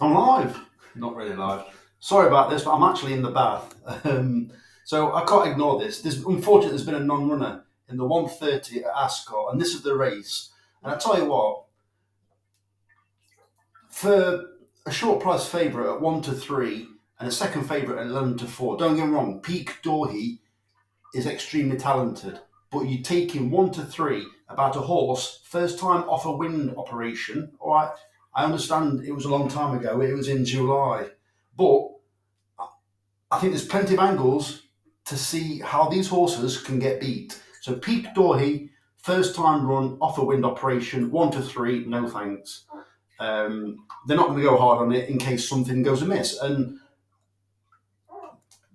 I'm live. Not really live. Sorry about this, but I'm actually in the bath. So I can't ignore this. Unfortunately, there's been a non-runner in the 130 at Ascot, and this is the race. And I tell you what, for a short price favourite at 1 to 3 and a second favourite at 11 to 4, don't get me wrong, Peak Dorhey is extremely talented. But you take him 1 to 3 about a horse, first time off a wind operation. All right, I understand it was a long time ago. It was in July, but I think there's plenty of angles to see how these horses can get beat. So Peak Dorhey, first time run off a wind operation, 1 to 3, no thanks. They're not going to go hard on it in case something goes amiss. And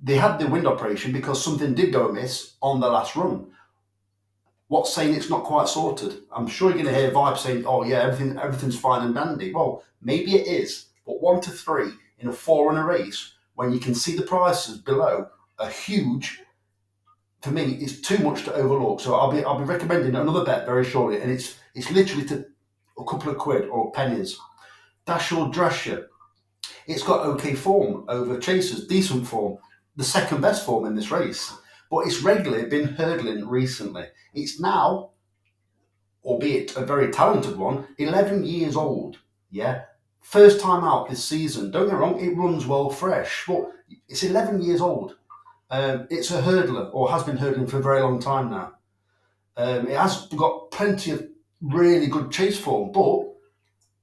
they had the wind operation because something did go amiss on the last run. What's saying it's not quite sorted? I'm sure you're going to hear vibes saying, "Oh yeah, everything's fine and dandy." Well, maybe it is, but 1 to 3 in a 4-runner race when you can see the prices below are huge. For me, it's too much to overlook. So I'll be recommending another bet very shortly, and it's literally to a couple of quid or pennies. Dashel Drasher. It's got okay form over chasers, decent form, the second best form in this race. But it's regularly been hurdling recently. It's now, albeit a very talented one, 11 years old. Yeah. First time out this season. Don't get me wrong, it runs well fresh, but it's 11 years old. It's a hurdler, or has been hurdling for a very long time now. It has got plenty of really good chase form, but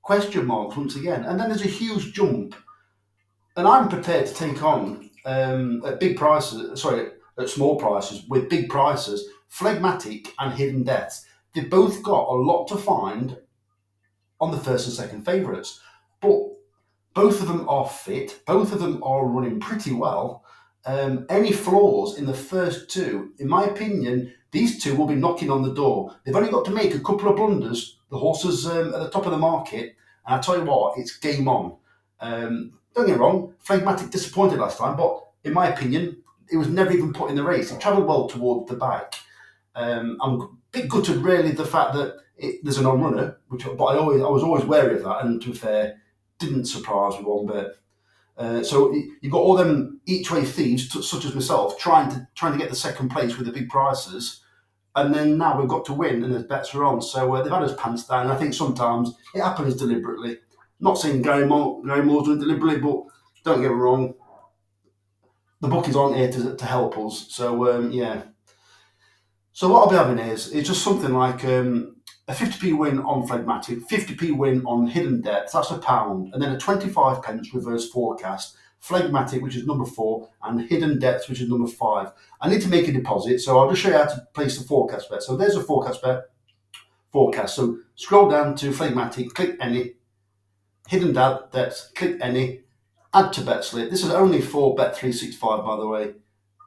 question marks once again. And then there's a huge jump. And I'm prepared to take on at big prices, sorry, at small prices, with big prices, Phlegmatic and Hidden Deaths. They've both got a lot to find on the first and second favourites. But both of them are fit, both of them are running pretty well. Any flaws in the first two, in my opinion, these two will be knocking on the door. They've only got to make a couple of blunders. The horses at the top of the market, and I tell you what, it's game on. Don't get me wrong, Phlegmatic disappointed last time, but in my opinion, it was never even put in the race. It travelled well towards the back. I'm a bit gutted, really, the fact that there's an on-runner, but I was always wary of that, and to be fair, didn't surprise me one bit. So you've got all them each-way thieves, such as myself, trying to get the second place with the big prices, and then now we've got to win, and the bets are on. So they've had us pants down. And I think sometimes it happens deliberately. Not saying Gary Moore's doing it deliberately, but don't get me wrong, the bookies aren't here to help us. So yeah. So what I'll be having is just something like a 50p win on Phlegmatic, 50p win on Hidden Depth, that's £1, and then a 25 pence reverse forecast, Phlegmatic, which is number 4, and Hidden Depth, which is number 5. I need to make a deposit, so I'll just show you how to place the forecast bet. So there's a forecast bet, forecast. So scroll down to Phlegmatic, click any, Hidden Depth, click any, add to bet slip. This is only for Bet365, by the way.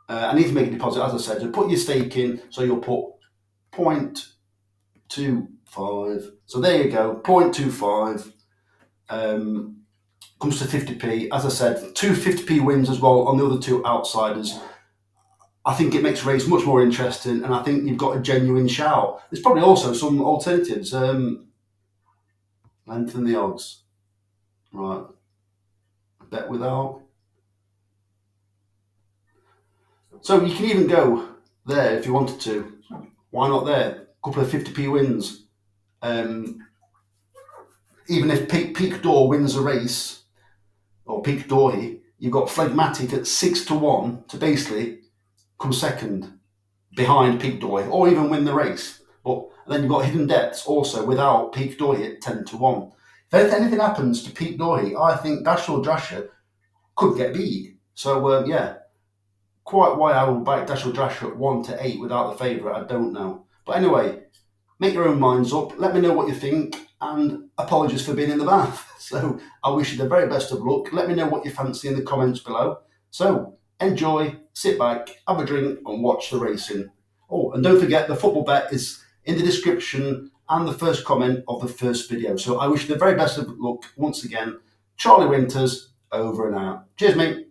I need to make a deposit, as I said. So put your stake in, so you'll put 0.25. So there you go, 0.25. Comes to 50p. As I said, two 50p wins as well on the other two outsiders. I think it makes the race much more interesting, and I think you've got a genuine shout. There's probably also some alternatives. Lengthen the odds. Right. Bet without. So you can even go there if you wanted to. Why not there? A couple of 50p wins. Even if Peak Door wins a race, or Peak Dorhey, you've got Phlegmatic at 6 to 1 to basically come second behind Peak Dorhey, or even win the race. But then you've got Hidden Depths also without Peak Dorhey at 10 to 1. If anything happens to Peak Dorhey, I think Dashel Drasher could get beat. So yeah, quite why I will back Dashel Drasher at 1 to 8 without the favourite, I don't know. But anyway, make your own minds up. Let me know what you think, and apologies for being in the bath. So I wish you the very best of luck. Let me know what you fancy in the comments below. So enjoy, sit back, have a drink, and watch the racing. Oh, and don't forget, the football bet is in the description and the first comment of the first video. So I wish you the very best of luck once again. Charlie Winters, over and out. Cheers, mate.